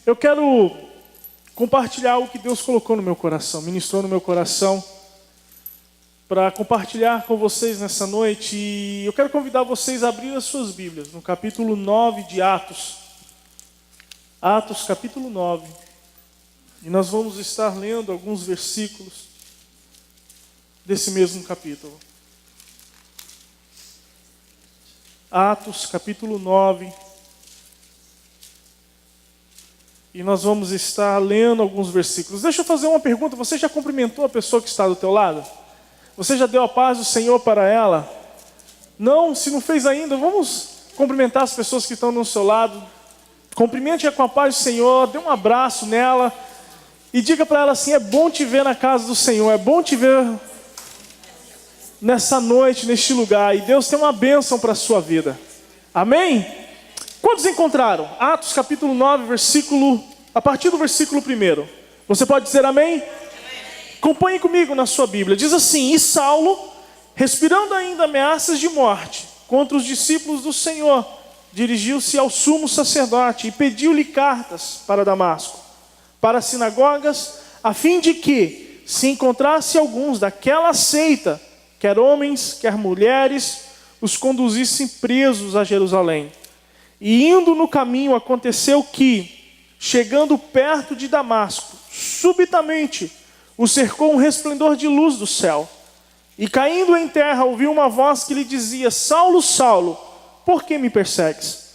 Eu quero compartilhar algo que Deus colocou no meu coração, ministrou no meu coração, para compartilhar com vocês nessa noite. E eu quero convidar vocês a abrir as suas Bíblias, no capítulo 9 de Atos. Atos, capítulo 9. E nós vamos estar lendo alguns versículos desse mesmo capítulo. Atos, capítulo 9. E nós vamos estar lendo alguns versículos. Deixa eu fazer uma pergunta. Você já cumprimentou a pessoa que está do teu lado? Você já deu a paz do Senhor para ela? Não? Se não fez ainda, vamos cumprimentar as pessoas que estão no seu lado. Cumprimente-a com a paz do Senhor, dê um abraço nela e diga para ela assim: é bom te ver na casa do Senhor, é bom te ver nessa noite, neste lugar. E Deus tem uma bênção para a sua vida. Amém? Quantos encontraram? Atos capítulo 9, a partir do versículo 1. Você pode dizer amém? Acompanhe comigo na sua Bíblia. Diz assim: e Saulo, respirando ainda ameaças de morte contra os discípulos do Senhor, dirigiu-se ao sumo sacerdote e pediu-lhe cartas para Damasco, para as sinagogas, a fim de que, se encontrasse alguns daquela seita, quer homens, quer mulheres, os conduzissem presos a Jerusalém. E indo no caminho, aconteceu que, chegando perto de Damasco, subitamente o cercou um resplendor de luz do céu. E caindo em terra, ouviu uma voz que lhe dizia: Saulo, Saulo, por que me persegues?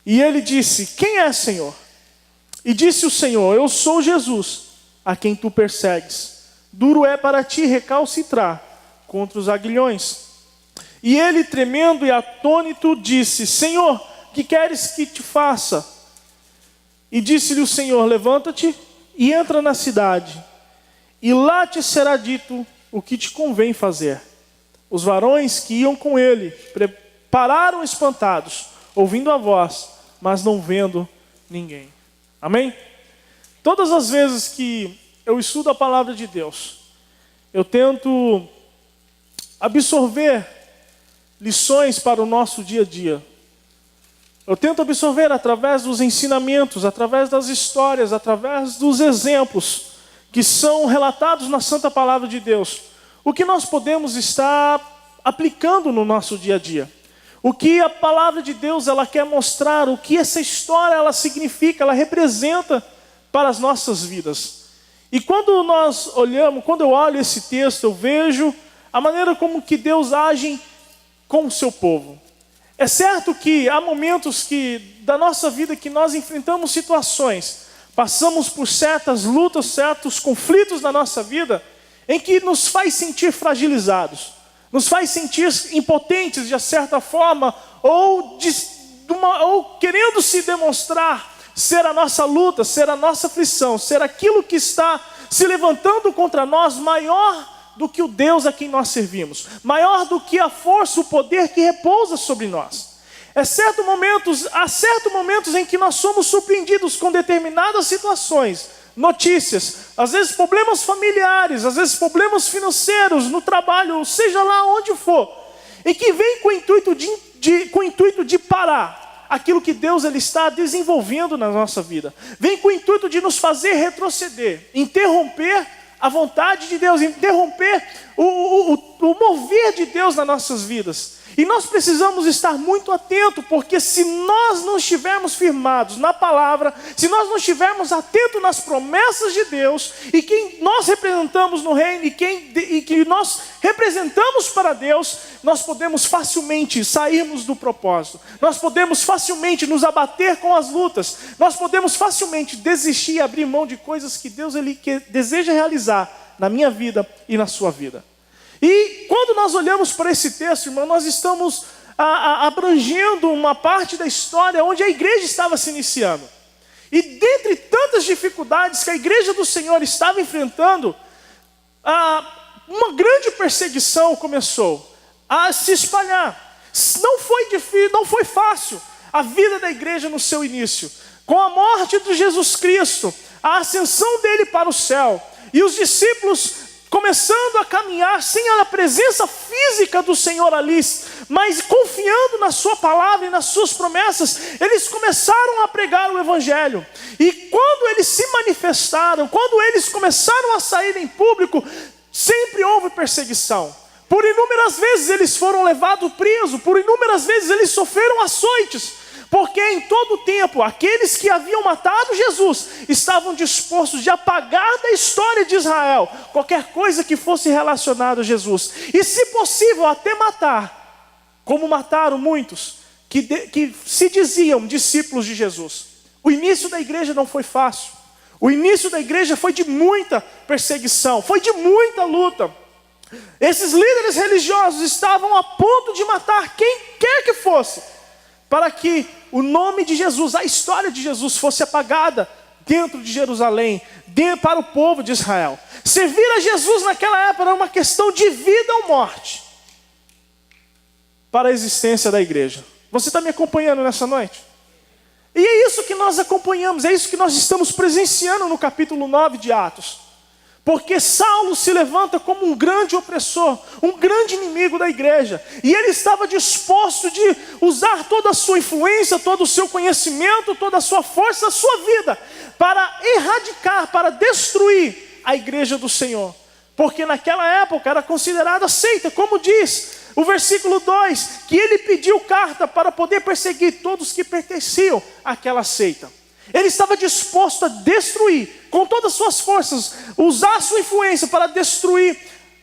E ele disse: quem é, Senhor? E disse o Senhor: eu sou Jesus, a quem tu persegues. Duro é para ti recalcitrar contra os aguilhões. E ele, tremendo e atônito, disse: Senhor, que queres que te faça? E disse-lhe o Senhor: levanta-te e entra na cidade, e lá te será dito o que te convém fazer. Os varões que iam com ele pararam espantados, ouvindo a voz, mas não vendo ninguém. Amém? Todas as vezes que eu estudo a palavra de Deus, eu tento absorver lições para o nosso dia a dia. Eu tento absorver através dos ensinamentos, através das histórias, através dos exemplos que são relatados na Santa Palavra de Deus. O que nós podemos estar aplicando no nosso dia a dia. O que a Palavra de Deus ela quer mostrar, o que essa história ela significa, ela representa para as nossas vidas. E quando eu olho esse texto, eu vejo a maneira como que Deus age com o seu povo. É certo que há momentos da nossa vida que nós enfrentamos situações, passamos por certas lutas, certos conflitos na nossa vida, em que nos faz sentir fragilizados, nos faz sentir impotentes de certa forma, ou querendo se demonstrar ser a nossa luta, ser a nossa aflição, ser aquilo que está se levantando contra nós maior do que o Deus a quem nós servimos, maior do que a força, o poder que repousa sobre nós. Há certos momentos em que nós somos surpreendidos com determinadas situações, notícias, às vezes problemas familiares, às vezes problemas financeiros, no trabalho, seja lá onde for, em que vem com o intuito de parar aquilo que Deus ele está desenvolvendo na nossa vida, vem com o intuito de nos fazer retroceder, interromper a vontade de Deus, interromper o mover de Deus nas nossas vidas. E nós precisamos estar muito atentos, porque se nós não estivermos firmados na palavra, se nós não estivermos atentos nas promessas de Deus, e quem nós representamos no reino, e que nós representamos para Deus, nós podemos facilmente sairmos do propósito, nós podemos facilmente nos abater com as lutas, nós podemos facilmente desistir e abrir mão de coisas que Deus deseja realizar na minha vida e na sua vida. E quando nós olhamos para esse texto, irmão, nós estamos abrangendo uma parte da história onde a igreja estava se iniciando. E dentre tantas dificuldades que a igreja do Senhor estava enfrentando, uma grande perseguição começou a se espalhar. Não foi difícil, não foi fácil a vida da igreja no seu início. Com a morte de Jesus Cristo, a ascensão dele para o céu, e os discípulos começando a caminhar sem a presença física do Senhor ali, mas confiando na sua palavra e nas suas promessas, eles começaram a pregar o Evangelho. E quando eles se manifestaram, quando eles começaram a sair em público, sempre houve perseguição. Por inúmeras vezes eles foram levados presos, por inúmeras vezes eles sofreram açoites, porque em todo o tempo, aqueles que haviam matado Jesus, estavam dispostos de apagar da história de Israel qualquer coisa que fosse relacionada a Jesus. E se possível, até matar, como mataram muitos, que se diziam discípulos de Jesus. O início da igreja não foi fácil. O início da igreja foi de muita perseguição, foi de muita luta. Esses líderes religiosos estavam a ponto de matar quem quer que fosse, para que o nome de Jesus, a história de Jesus fosse apagada dentro de Jerusalém, para o povo de Israel. Servir a Jesus naquela época era uma questão de vida ou morte para a existência da igreja. Você está me acompanhando nessa noite? E é isso que nós acompanhamos, é isso que nós estamos presenciando no capítulo 9 de Atos. Porque Saulo se levanta como um grande opressor, um grande inimigo da igreja. E ele estava disposto de usar toda a sua influência, todo o seu conhecimento, toda a sua força, a sua vida, para erradicar, para destruir a igreja do Senhor. Porque naquela época era considerada seita, como diz o versículo 2, que ele pediu carta para poder perseguir todos que pertenciam àquela seita. Ele estava disposto a destruir, com todas as suas forças, usar a sua influência para destruir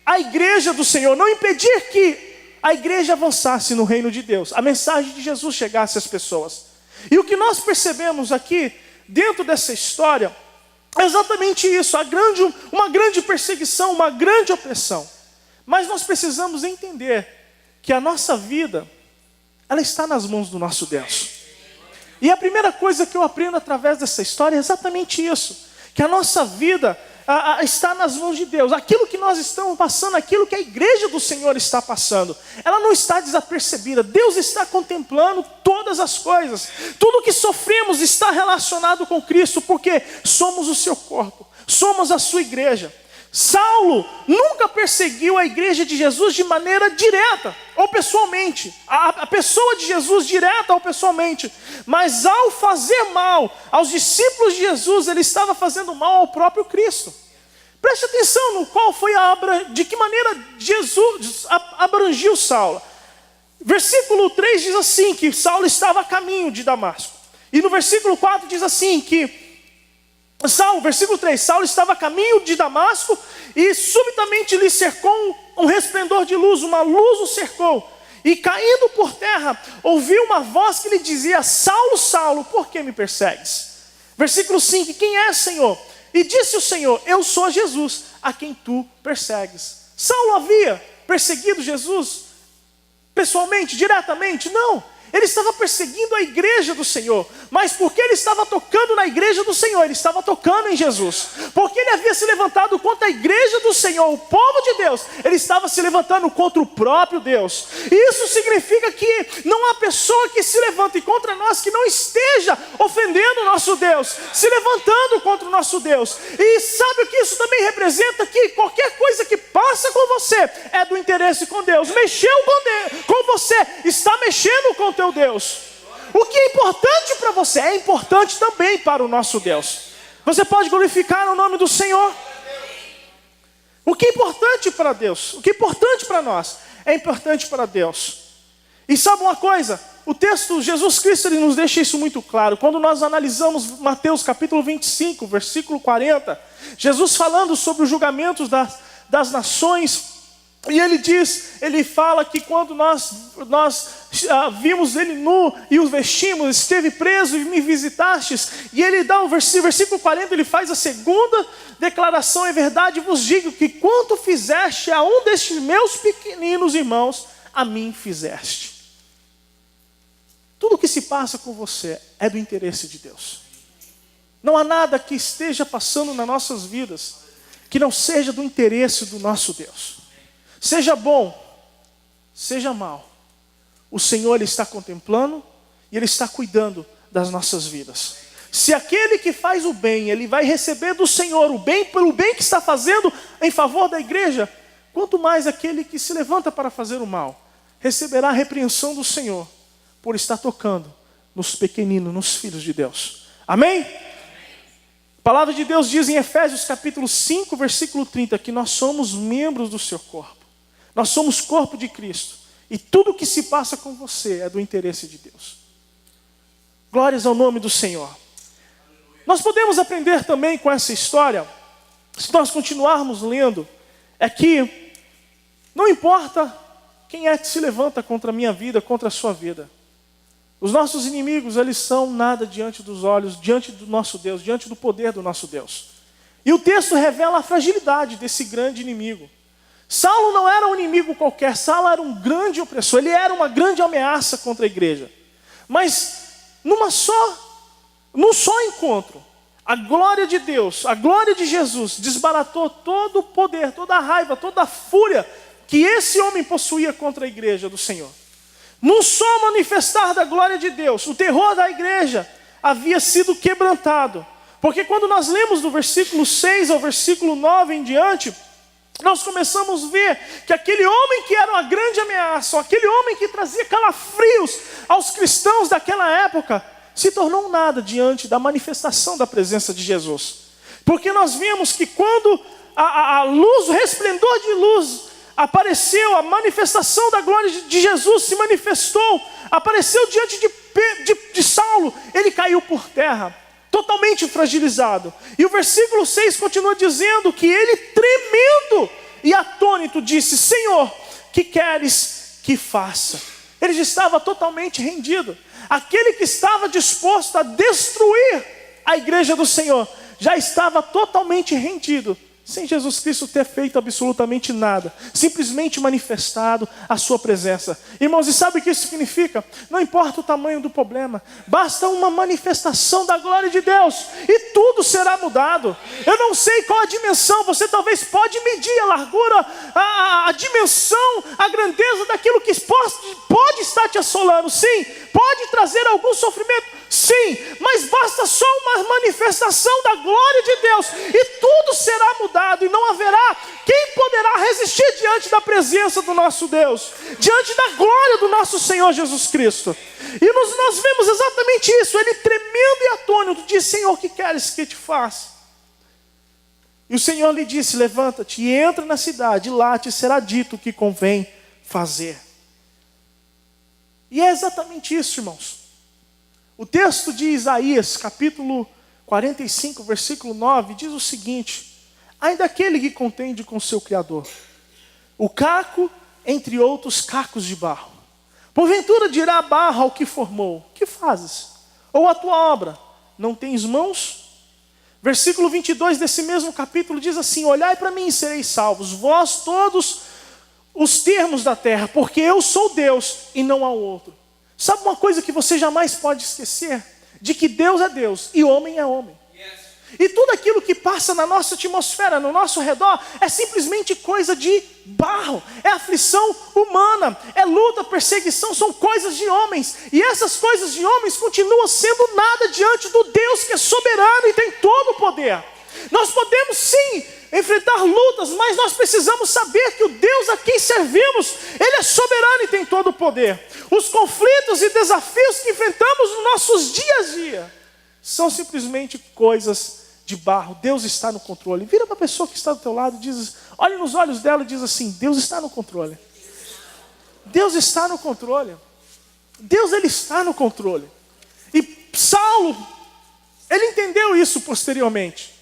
a igreja do Senhor, não impedir que a igreja avançasse no reino de Deus, a mensagem de Jesus chegasse às pessoas. E o que nós percebemos aqui, dentro dessa história, é exatamente isso, uma grande perseguição, uma grande opressão. Mas nós precisamos entender que a nossa vida, ela está nas mãos do nosso Deus. E a primeira coisa que eu aprendo através dessa história é exatamente isso, que a nossa vida está nas mãos de Deus. Aquilo que nós estamos passando, aquilo que a igreja do Senhor está passando, ela não está desapercebida. Deus está contemplando todas as coisas. Tudo que sofremos está relacionado com Cristo, porque somos o seu corpo, somos a sua igreja. Saulo nunca perseguiu a igreja de Jesus de maneira direta ou pessoalmente, a pessoa de Jesus direta ou pessoalmente, mas ao fazer mal aos discípulos de Jesus, ele estava fazendo mal ao próprio Cristo. Preste atenção no de que maneira Jesus abrangiu Saulo. Versículo 3 diz assim, que Saulo estava a caminho de Damasco. E no versículo 4 diz assim, que versículo 3, Saulo estava a caminho de Damasco e subitamente lhe cercou um resplendor de luz, uma luz o cercou. E caindo por terra, ouviu uma voz que lhe dizia: Saulo, Saulo, por que me persegues? Versículo 5, quem é, Senhor? E disse o Senhor: eu sou Jesus, a quem tu persegues. Saulo havia perseguido Jesus pessoalmente, diretamente? Não. Ele estava perseguindo a igreja do Senhor. Mas porque ele estava tocando na igreja do Senhor, ele estava tocando em Jesus. Porque ele havia se levantado contra a igreja do Senhor, o povo de Deus, ele estava se levantando contra o próprio Deus. E isso significa que não há pessoa que se levante contra nós que não esteja ofendendo o nosso Deus, se levantando contra o nosso Deus. E sabe o que isso também representa? Que qualquer coisa que passa com você é do interesse com Deus. Mexeu com você, está mexendo com teu Deus. O que é importante para você é importante também para o nosso Deus. Você pode glorificar o nome do Senhor. O que é importante para Deus, o que é importante para nós, é importante para Deus. E sabe uma coisa? O texto, Jesus Cristo, ele nos deixa isso muito claro. Quando nós analisamos Mateus capítulo 25, versículo 40, Jesus falando sobre os julgamentos das nações, e ele fala que quando nós vimos ele nu e o vestimos, esteve preso e me visitastes, e ele dá o versículo 40, ele faz a segunda declaração: é verdade vos digo que quanto fizeste a um destes meus pequeninos irmãos, a mim fizeste. Tudo que se passa com você é do interesse de Deus. Não há nada que esteja passando nas nossas vidas que não seja do interesse do nosso Deus. Seja bom, seja mal, o Senhor, ele está contemplando e ele está cuidando das nossas vidas. Se aquele que faz o bem, ele vai receber do Senhor o bem pelo bem que está fazendo em favor da igreja, quanto mais aquele que se levanta para fazer o mal, receberá a repreensão do Senhor, por estar tocando nos pequeninos, nos filhos de Deus. Amém? A palavra de Deus diz em Efésios capítulo 5, versículo 30, que nós somos membros do seu corpo. Nós somos corpo de Cristo. E tudo que se passa com você é do interesse de Deus. Glórias ao nome do Senhor. Nós podemos aprender também com essa história, se nós continuarmos lendo, é que não importa quem é que se levanta contra a minha vida, contra a sua vida. Os nossos inimigos, eles são nada diante dos olhos, diante do nosso Deus, diante do poder do nosso Deus. E o texto revela a fragilidade desse grande inimigo. Saulo não era um inimigo qualquer, Saulo era um grande opressor, ele era uma grande ameaça contra a igreja. Mas num só encontro, a glória de Deus, a glória de Jesus desbaratou todo o poder, toda a raiva, toda a fúria que esse homem possuía contra a igreja do Senhor. Num só manifestar da glória de Deus, o terror da igreja havia sido quebrantado. Porque quando nós lemos do versículo 6 ao versículo 9 em diante, nós começamos a ver que aquele homem que era uma grande ameaça, aquele homem que trazia calafrios aos cristãos daquela época, se tornou um nada diante da manifestação da presença de Jesus. Porque nós vimos que quando a luz, o resplendor de luz apareceu, a manifestação da glória de Jesus se manifestou, apareceu diante de Saulo, ele caiu por terra, totalmente fragilizado. E o versículo 6 continua dizendo que ele, tremendo e atônito, disse: Senhor, que queres que faça? Ele já estava totalmente rendido. Aquele que estava disposto a destruir a igreja do Senhor, já estava totalmente rendido, sem Jesus Cristo ter feito absolutamente nada, simplesmente manifestado a sua presença. Irmãos, e sabe o que isso significa? Não importa o tamanho do problema, basta uma manifestação da glória de Deus, e tudo será mudado. Eu não sei qual a dimensão, você talvez pode medir a largura, a dimensão, a grandeza daquilo que pode estar te assolando, sim, pode trazer algum sofrimento, sim, mas basta só uma manifestação da glória de Deus, e tudo será mudado, e não haverá quem poderá resistir diante da presença do nosso Deus, diante da glória do nosso Senhor Jesus Cristo. E nós vemos exatamente isso, ele tremendo e atônito, disse: Senhor, que queres que te faça? E o Senhor lhe disse: levanta-te e entra na cidade, e lá te será dito o que convém fazer. E é exatamente isso, irmãos. O texto de Isaías, capítulo 45, versículo 9, diz o seguinte: ainda aquele que contende com seu Criador, o caco entre outros cacos de barro, porventura dirá a barra ao que formou: que fazes? Ou a tua obra, não tens mãos? Versículo 22 desse mesmo capítulo diz assim: olhai para mim e sereis salvos, vós todos os termos da terra, porque eu sou Deus e não há outro. Sabe uma coisa que você jamais pode esquecer? De que Deus é Deus e homem é homem. E tudo aquilo que passa na nossa atmosfera, no nosso redor, é simplesmente coisa de barro, é aflição humana, é luta, perseguição, são coisas de homens. E essas coisas de homens continuam sendo nada diante do Deus que é soberano e tem todo o poder. Nós podemos sim enfrentar lutas, mas nós precisamos saber que o Deus a quem servimos, Ele é soberano e tem todo o poder. Os conflitos e desafios que enfrentamos nos nossos dias a dia são simplesmente coisas de barro. Deus está no controle. Vira para a pessoa que está do teu lado e diz, olha nos olhos dela e diz assim: Deus está no controle. Deus está no controle. Deus, Ele está no controle. E Saulo, ele entendeu isso posteriormente.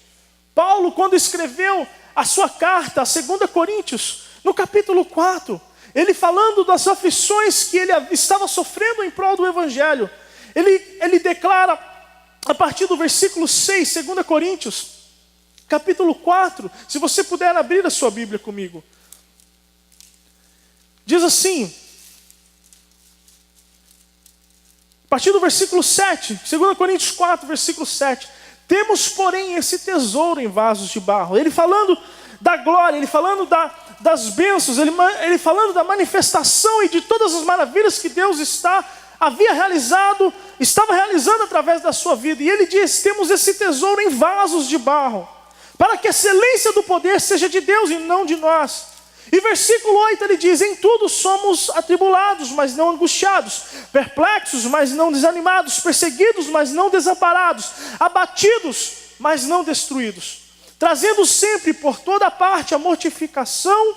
Paulo, quando escreveu a sua carta, a 2 Coríntios, no capítulo 4, ele falando das aflições que ele estava sofrendo em prol do Evangelho, ele declara, a partir do versículo 6, 2 Coríntios, capítulo 4, se você puder abrir a sua Bíblia comigo, diz assim, a partir do versículo 7, 2 Coríntios 4, versículo 7, temos, porém, esse tesouro em vasos de barro. Ele falando da glória, ele falando das bênçãos, ele falando da manifestação e de todas as maravilhas que Deus havia realizado estava realizando através da sua vida. E ele diz: temos esse tesouro em vasos de barro, para que a excelência do poder seja de Deus e não de nós. E versículo 8 ele diz: em tudo somos atribulados, mas não angustiados, perplexos, mas não desanimados, perseguidos, mas não desamparados, abatidos, mas não destruídos, trazendo sempre por toda parte a mortificação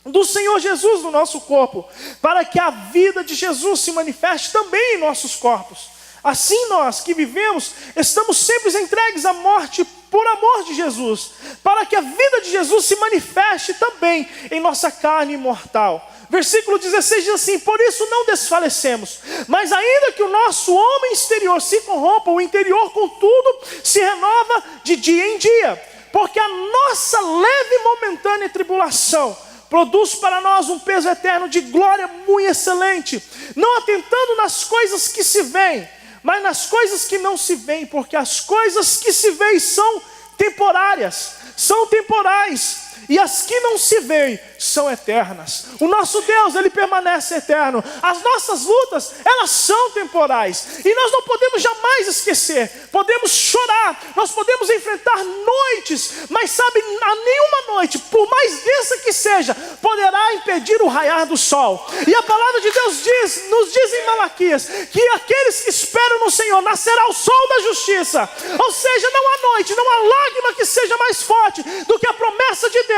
do Senhor Jesus no nosso corpo, para que a vida de Jesus se manifeste também em nossos corpos. Assim nós que vivemos, estamos sempre entregues à morte por amor de Jesus, para que a vida de Jesus se manifeste também em nossa carne mortal. Versículo 16 diz assim: por isso não desfalecemos, mas ainda que o nosso homem exterior se corrompa, o interior contudo se renova de dia em dia, porque a nossa leve e momentânea tribulação produz para nós um peso eterno de glória muito excelente, não atentando nas coisas que se veem, mas nas coisas que não se veem, porque as coisas que se veem são temporárias, são temporais, e as que não se veem são eternas. O nosso Deus, Ele permanece eterno. As nossas lutas, elas são temporais, e nós não podemos jamais esquecer. Podemos chorar, nós podemos enfrentar noites, mas sabe, a nenhuma noite, por mais densa que seja, poderá impedir o raiar do sol. E a palavra de Deus nos diz em Malaquias, que aqueles que esperam no Senhor, nascerá o sol da justiça. Ou seja, não há noite, não há lágrima que seja mais forte do que a promessa de Deus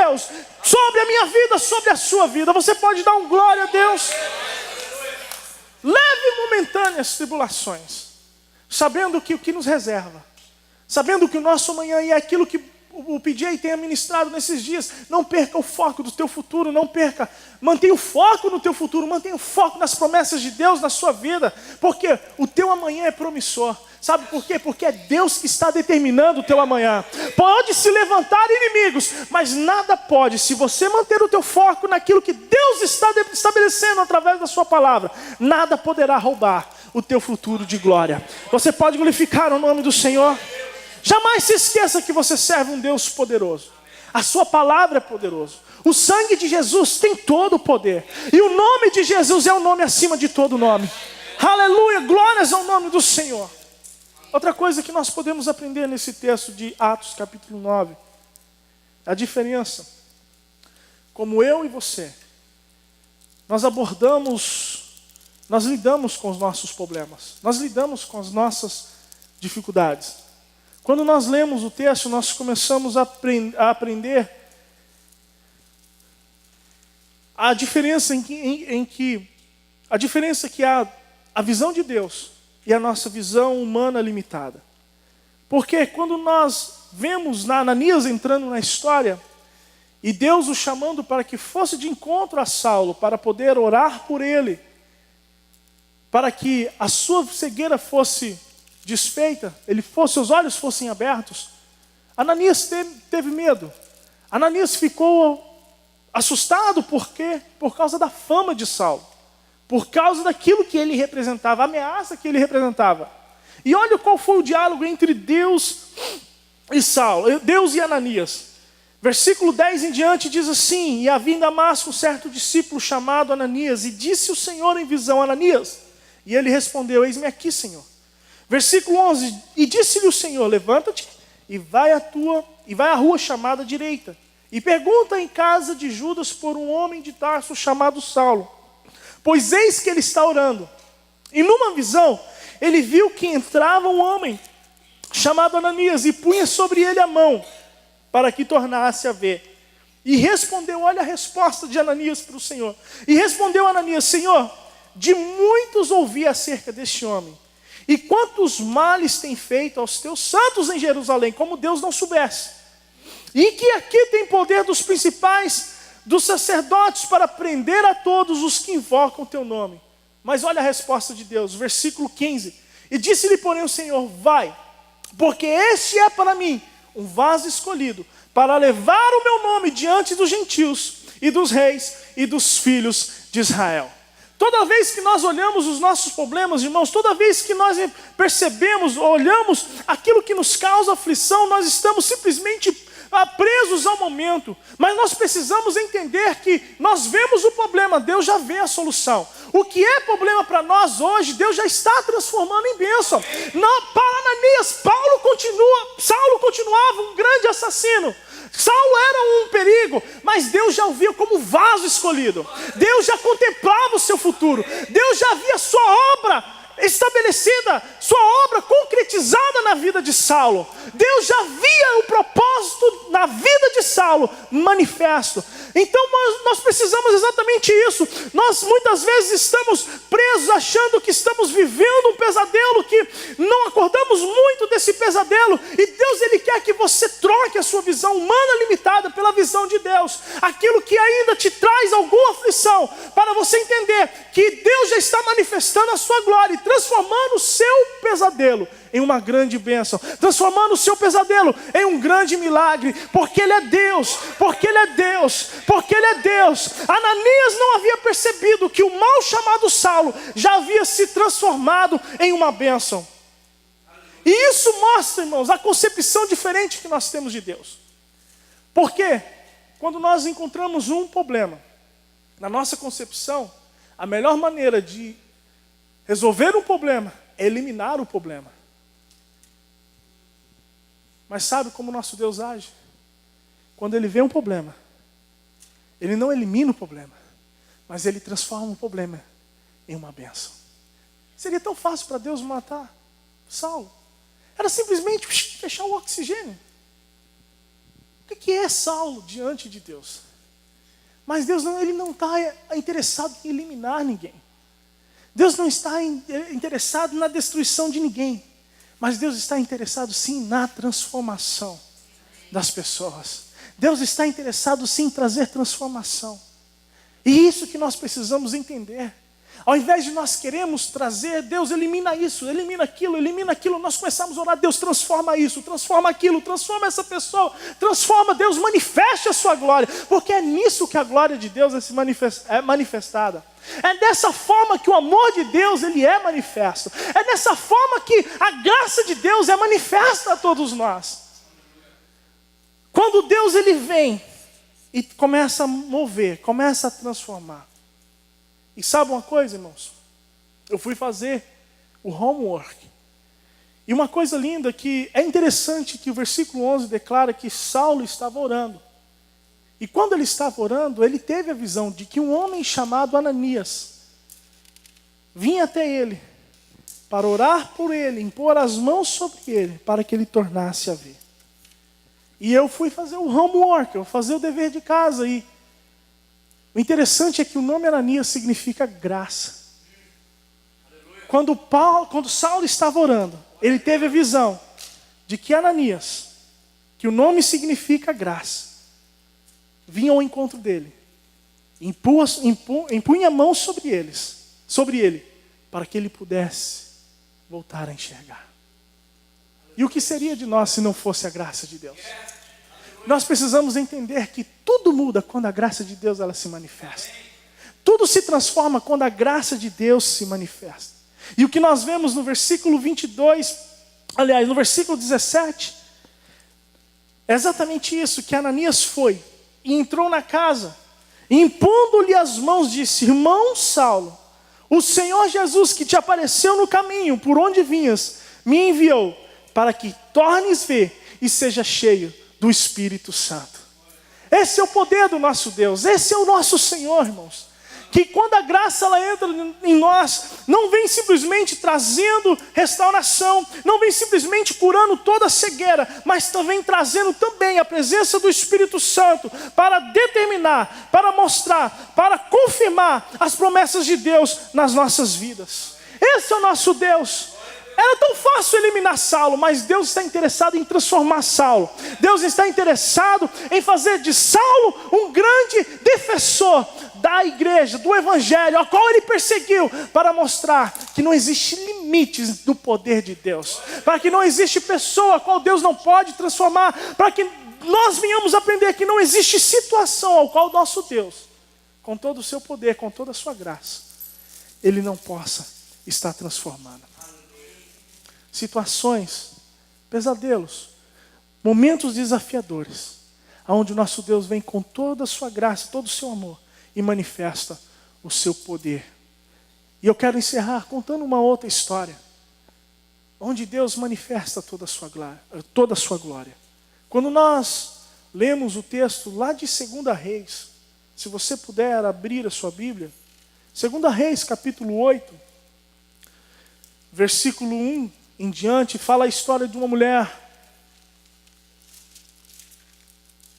sobre a minha vida, sobre a sua vida. Você pode dar um glória a Deus? Leve momentâneas tribulações, sabendo que o que nos reserva, sabendo que o nosso amanhã é aquilo que o PJ tem ministrado nesses dias. Não perca o foco do teu futuro, não perca, mantenha o foco no teu futuro, mantenha o foco nas promessas de Deus na sua vida, porque o teu amanhã é promissor. Sabe por quê? Porque é Deus que está determinando o teu amanhã. Pode se levantar inimigos, mas nada pode, se você manter o teu foco naquilo que Deus está estabelecendo através da sua palavra, nada poderá roubar o teu futuro de glória. Você pode glorificar o nome do Senhor? Jamais se esqueça que você serve um Deus poderoso. A sua palavra é poderosa. O sangue de Jesus tem todo o poder. E o nome de Jesus é o nome acima de todo nome. Aleluia, glórias ao nome do Senhor. Outra coisa que nós podemos aprender nesse texto de Atos capítulo 9. A diferença. Como eu e você, nós lidamos com os nossos problemas. Nós lidamos com as nossas dificuldades. Quando nós lemos o texto, nós começamos a aprender a diferença a diferença que há a visão de Deus e a nossa visão humana limitada. Porque quando nós vemos Ananias entrando na história e Deus o chamando para que fosse de encontro a Saulo, para poder orar por ele, para que a sua cegueira fosse desfeita, seus olhos fossem abertos, Ananias teve medo. Ananias ficou assustado, por quê? Por causa da fama de Saulo, por causa daquilo que ele representava, a ameaça que ele representava. E olha qual foi o diálogo entre Deus e Saulo, Deus e Ananias. Versículo 10 em diante diz assim: e havia em Damasco um certo discípulo chamado Ananias, e disse o Senhor em visão: Ananias. E ele respondeu: eis-me aqui, Senhor. Versículo 11, e disse-lhe o Senhor: levanta-te e vai à rua chamada direita, e pergunta em casa de Judas por um homem de Tarso chamado Saulo, pois eis que ele está orando. E numa visão, ele viu que entrava um homem chamado Ananias, e punha sobre ele a mão, para que tornasse a ver. E respondeu, olha a resposta de Ananias para o Senhor. E respondeu Ananias: Senhor, de muitos ouvi acerca deste homem, e quantos males tem feito aos teus santos em Jerusalém, como Deus não soubesse. E que aqui tem poder dos principais dos sacerdotes para prender a todos os que invocam o teu nome. Mas olha a resposta de Deus, versículo 15. E disse-lhe, porém, o Senhor: vai, porque este é para mim um vaso escolhido, para levar o meu nome diante dos gentios, e dos reis, e dos filhos de Israel. Toda vez que nós olhamos os nossos problemas, irmãos, toda vez que nós percebemos, olhamos aquilo que nos causa aflição, nós estamos simplesmente presos ao momento. Mas nós precisamos entender que nós vemos o problema, Deus já vê a solução. O que é problema para nós hoje, Deus já está transformando em bênção. Não, para Ananias, Saulo continuava um grande assassino. Saulo era um perigo, mas Deus já o via como vaso escolhido. Deus já contemplava o seu futuro. Deus já via sua obra estabelecida, sua obra concretizada na vida de Saulo. Deus já via o propósito na vida de Saulo manifesto. Então nós precisamos exatamente isso. Nós muitas vezes estamos presos achando que estamos vivendo um pesadelo, que não acordamos muito desse pesadelo. E Deus, Ele quer que você troque a sua visão humana limitada pela visão de Deus. Aquilo que ainda te traz alguma aflição, para você entender que Deus já está manifestando a sua glória e transformando o seu pesadelo em uma grande bênção, transformando o seu pesadelo em um grande milagre, porque Ele é Deus, porque Ele é Deus, porque Ele é Deus. Ananias não havia percebido que o mal chamado Saulo já havia se transformado em uma bênção. E isso mostra, irmãos, a concepção diferente que nós temos de Deus. Porque quando nós encontramos um problema, na nossa concepção, a melhor maneira de resolver um problema é eliminar o problema. Mas sabe como o nosso Deus age? Quando Ele vê um problema, Ele não elimina o problema, mas Ele transforma o problema em uma bênção. Seria tão fácil para Deus matar Saulo. Era simplesmente fechar o oxigênio. O que é Saulo diante de Deus? Mas Deus Ele não está interessado em eliminar ninguém. Deus não está interessado na destruição de ninguém. Mas Deus está interessado sim na transformação das pessoas. Deus está interessado sim em trazer transformação. E isso que nós precisamos entender. Ao invés de nós queremos trazer, Deus elimina isso, elimina aquilo, nós começamos a orar, Deus transforma isso, transforma aquilo, transforma essa pessoa, transforma, Deus manifeste a sua glória, porque é nisso que a glória de Deus é manifestada. É dessa forma que o amor de Deus Ele é manifesto. É dessa forma que a graça de Deus é manifesta a todos nós. Quando Deus Ele vem e começa a mover, começa a transformar. E sabe uma coisa, irmãos? Eu fui fazer o homework. E uma coisa linda que é interessante que o versículo 11 declara que Saulo estava orando. E quando ele estava orando, ele teve a visão de que um homem chamado Ananias vinha até ele para orar por ele, impor as mãos sobre ele, para que ele tornasse a ver. E eu fui fazer o homework, eu fui fazer o dever de casa. E o interessante é que o nome Ananias significa graça. Quando Saulo estava orando, ele teve a visão de que Ananias, que o nome significa graça, vinha ao encontro dele, impunha a mão sobre ele, para que ele pudesse voltar a enxergar. E o que seria de nós se não fosse a graça de Deus? Nós precisamos entender que tudo muda quando a graça de Deus ela se manifesta. Tudo se transforma quando a graça de Deus se manifesta. E o que nós vemos no versículo 22, aliás, no versículo 17, é exatamente isso, que Ananias foi e entrou na casa, e impondo-lhe as mãos, disse: irmão Saulo, o Senhor Jesus que te apareceu no caminho, por onde vinhas, me enviou, para que tornes ver e seja cheio do Espírito Santo. Esse é o poder do nosso Deus, esse é o nosso Senhor, irmãos. Que quando a graça ela entra em nós, não vem simplesmente trazendo restauração, não vem simplesmente curando toda a cegueira, mas também trazendo também a presença do Espírito Santo para determinar, para mostrar, para confirmar as promessas de Deus nas nossas vidas. Esse é o nosso Deus. Era tão fácil eliminar Saulo, mas Deus está interessado em transformar Saulo. Deus está interessado em fazer de Saulo um grande defensor da igreja, do evangelho, ao qual ele perseguiu, para mostrar que não existe limites do poder de Deus, para que não existe pessoa a qual Deus não pode transformar, para que nós venhamos aprender que não existe situação ao qual o nosso Deus, com todo o seu poder, com toda a sua graça, Ele não possa estar transformando. Situações, pesadelos, momentos desafiadores onde o nosso Deus vem com toda a sua graça, todo o seu amor e manifesta o seu poder. E eu quero encerrar contando uma outra história, onde Deus manifesta toda a sua glória. Quando nós lemos o texto lá de 2 Reis, se você puder abrir a sua Bíblia, 2 Reis capítulo 8, versículo 1 em diante, fala a história de uma mulher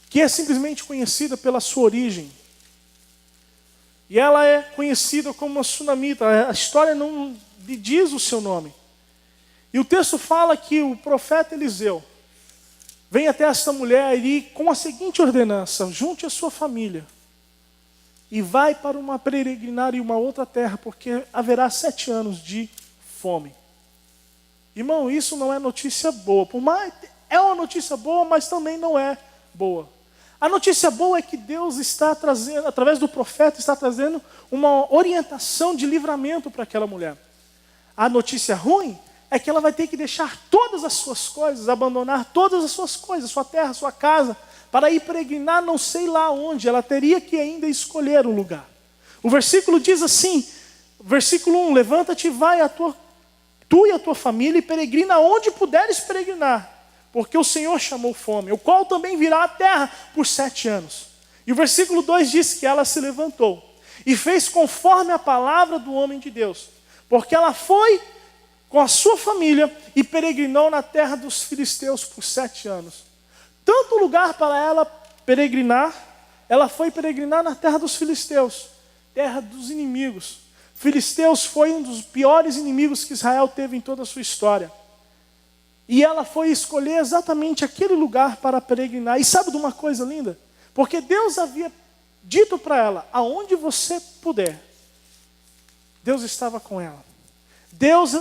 que é simplesmente conhecida pela sua origem. E ela é conhecida como uma sunamita. A história não diz o seu nome. E o texto fala que o profeta Eliseu vem até esta mulher e com a seguinte ordenança: junte a sua família e vai para uma peregrinar em uma outra terra, porque haverá 7 anos de fome. Irmão, isso não é notícia boa. Por mais, é uma notícia boa, mas também não é boa. A notícia boa é que Deus está trazendo, através do profeta, está trazendo uma orientação de livramento para aquela mulher. A notícia ruim é que ela vai ter que deixar todas as suas coisas, abandonar todas as suas coisas, sua terra, sua casa, para ir peregrinar não sei lá onde. Ela teria que ainda escolher um lugar. O versículo diz assim, versículo 1, levanta-te e vai tu e a tua família e peregrina onde puderes peregrinar, porque o Senhor chamou fome, o qual também virá à terra por 7 anos. E o versículo 2 diz que ela se levantou e fez conforme a palavra do homem de Deus, porque ela foi com a sua família e peregrinou na terra dos filisteus por 7 anos. Tanto lugar para ela peregrinar, ela foi peregrinar na terra dos filisteus, terra dos inimigos. Filisteus foi um dos piores inimigos que Israel teve em toda a sua história. E ela foi escolher exatamente aquele lugar para peregrinar. E sabe de uma coisa linda? Porque Deus havia dito para ela, aonde você puder, Deus estava com ela. Deus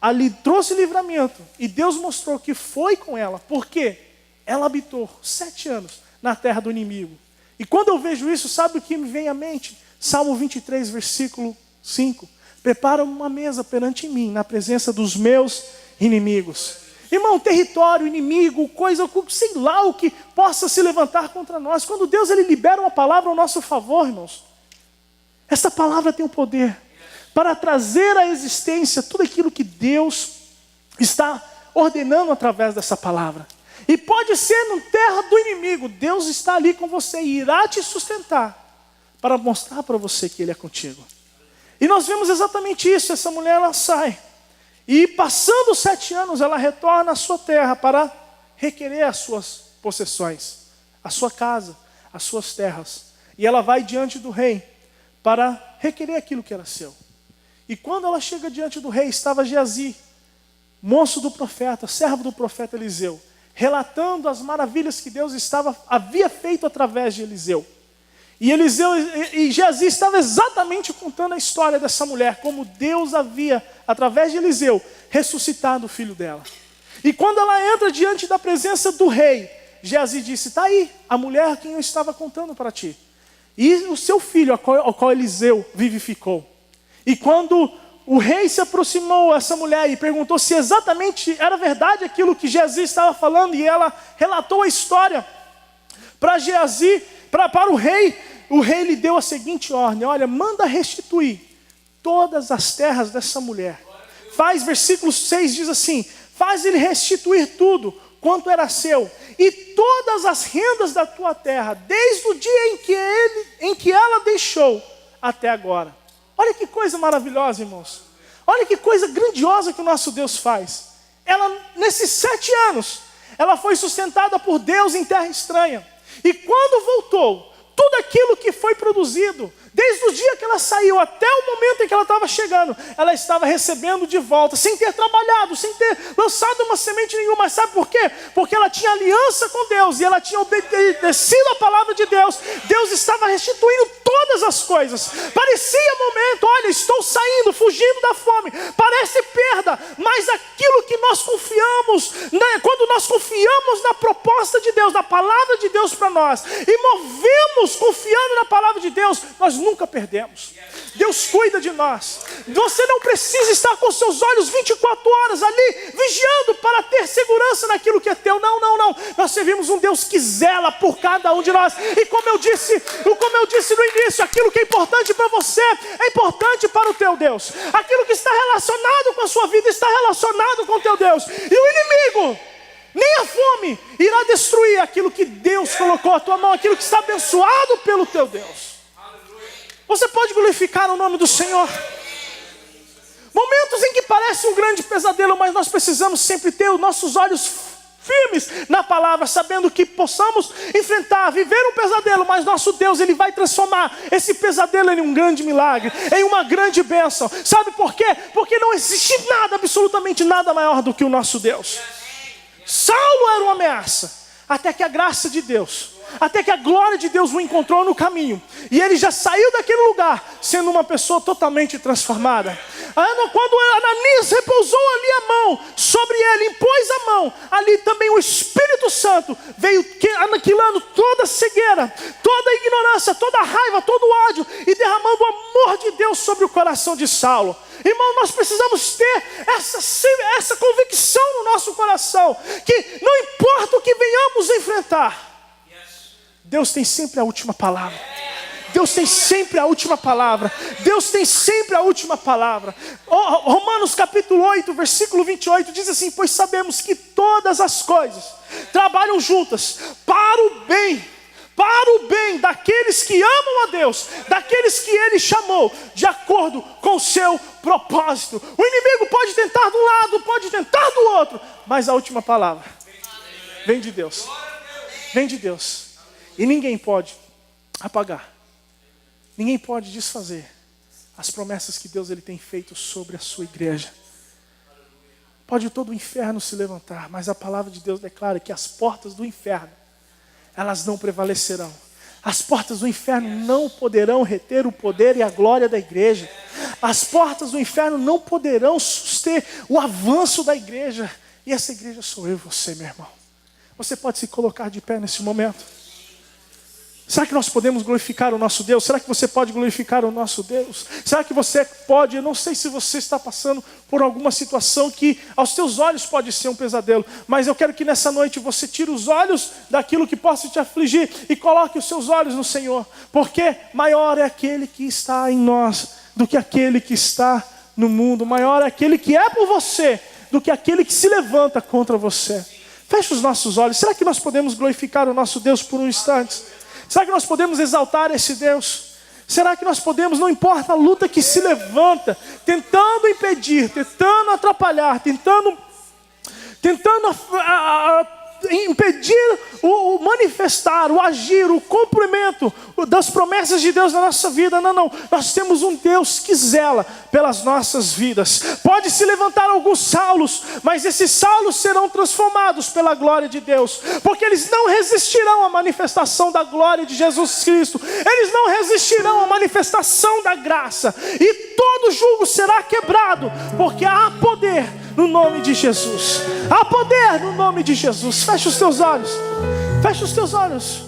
ali trouxe livramento. E Deus mostrou que foi com ela. Porque ela habitou 7 anos na terra do inimigo. E quando eu vejo isso, sabe o que me vem à mente? Salmo 23, versículo 5. Prepara uma mesa perante mim, na presença dos meus inimigos. Irmão, território, inimigo, coisa, sei lá o que possa se levantar contra nós. Quando Deus ele libera uma palavra ao nosso favor, irmãos, essa palavra tem o poder para trazer à existência tudo aquilo que Deus está ordenando através dessa palavra. E pode ser no terra do inimigo, Deus está ali com você e irá te sustentar para mostrar para você que Ele é contigo. E nós vemos exatamente isso. Essa mulher ela sai e passando 7 anos ela retorna à sua terra para requerer as suas possessões, a sua casa, as suas terras. E ela vai diante do rei para requerer aquilo que era seu. E quando ela chega diante do rei, estava Geazi, moço do profeta, servo do profeta Eliseu, relatando as maravilhas que Deus havia feito através de Eliseu. E Geazi estava exatamente contando a história dessa mulher, como Deus havia, através de Eliseu, ressuscitado o filho dela. E quando ela entra diante da presença do rei, Geazi disse, está aí, a mulher a quem eu estava contando para ti. E o seu filho, ao qual Eliseu vivificou. E quando o rei se aproximou a essa mulher e perguntou se exatamente era verdade aquilo que Geazi estava falando, e ela relatou a história para Geazi, para o rei lhe deu a seguinte ordem: olha, manda restituir todas as terras dessa mulher. Versículo 6 diz assim, faz ele restituir tudo quanto era seu, e todas as rendas da tua terra, desde o dia em que ela deixou até agora. Olha que coisa maravilhosa, irmãos. Olha que coisa grandiosa que o nosso Deus faz. Ela, nesses 7 anos, ela foi sustentada por Deus em terra estranha. E quando voltou, tudo aquilo que foi produzido, desde o dia que ela saiu até o momento em que ela estava chegando, ela estava recebendo de volta, sem ter trabalhado, sem ter lançado uma semente nenhuma. Mas sabe por quê? Porque ela tinha aliança com Deus e ela tinha obedecido a palavra de Deus. Deus estava restituindo todas as coisas. Parecia momento, olha, estou saindo, fugindo da fome. Parece perda, mas aquilo que nós confiamos, né, quando nós confiamos na proposta de Deus, na palavra de Deus para nós, e movemos confiando na palavra de Deus, nós nunca perdemos. Deus cuida de nós. Você não precisa estar com seus olhos 24 horas ali, vigiando para ter segurança naquilo que é teu. Não, não, não. Nós servimos um Deus que zela por cada um de nós. E como eu disse no início, aquilo que é importante para você, é importante para o teu Deus. Aquilo que está relacionado com a sua vida, está relacionado com o teu Deus. E o inimigo, nem a fome, irá destruir aquilo que Deus colocou à tua mão, aquilo que está abençoado pelo teu Deus. Você pode glorificar o nome do Senhor. Momentos em que parece um grande pesadelo, mas nós precisamos sempre ter os nossos olhos firmes na palavra, sabendo que possamos enfrentar, viver um pesadelo, mas nosso Deus, Ele vai transformar esse pesadelo em um grande milagre, em uma grande bênção. Sabe por quê? Porque não existe nada, absolutamente nada maior do que o nosso Deus. Saulo era uma ameaça, até que a graça de Deus, até que a glória de Deus o encontrou no caminho, e ele já saiu daquele lugar, sendo uma pessoa totalmente transformada. Quando Ananias repousou ali a mão sobre ele, impôs a mão, ali também o Espírito Santo veio aniquilando toda a cegueira, toda a ignorância, toda a raiva, todo o ódio, e derramando o amor de Deus sobre o coração de Saulo. Irmão, nós precisamos ter essa convicção no nosso coração, que não importa o que venhamos enfrentar, Deus tem sempre a última palavra. Deus tem sempre a última palavra. Deus tem sempre a última palavra. Romanos capítulo 8, versículo 28 diz assim: pois sabemos que todas as coisas trabalham juntas para o bem daqueles que amam a Deus, daqueles que Ele chamou de acordo com o seu propósito. O inimigo pode tentar de um lado, pode tentar do outro, mas a última palavra vem de Deus. Vem de Deus. E ninguém pode apagar, ninguém pode desfazer as promessas que Deus Ele tem feito sobre a sua igreja. Pode todo o inferno se levantar, mas a palavra de Deus declara que as portas do inferno, elas não prevalecerão. As portas do inferno não poderão reter o poder e a glória da igreja. As portas do inferno não poderão suster o avanço da igreja. E essa igreja sou eu e você, meu irmão. Você pode se colocar de pé nesse momento? Será que nós podemos glorificar o nosso Deus? Será que você pode glorificar o nosso Deus? Será que você pode? Eu não sei se você está passando por alguma situação que aos teus olhos pode ser um pesadelo, mas eu quero que nessa noite você tire os olhos daquilo que possa te afligir e coloque os seus olhos no Senhor, porque maior é aquele que está em nós do que aquele que está no mundo. Maior é aquele que é por você do que aquele que se levanta contra você. Feche os nossos olhos. Será que nós podemos glorificar o nosso Deus por um instante? Será que nós podemos exaltar esse Deus? Será que nós podemos, não importa a luta que se levanta, tentando impedir, tentando atrapalhar, tentando impedir o manifestar, o agir, o cumprimento das promessas de Deus na nossa vida? Não. Nós temos um Deus que zela pelas nossas vidas. Pode se levantar alguns Saulos, mas esses Saulos serão transformados pela glória de Deus, porque eles não resistirão à manifestação da glória de Jesus Cristo. Eles não resistirão à manifestação da graça, e todo jugo será quebrado, porque há poder no nome de Jesus. Há poder no nome de Jesus. Feche os teus olhos. Feche os teus olhos.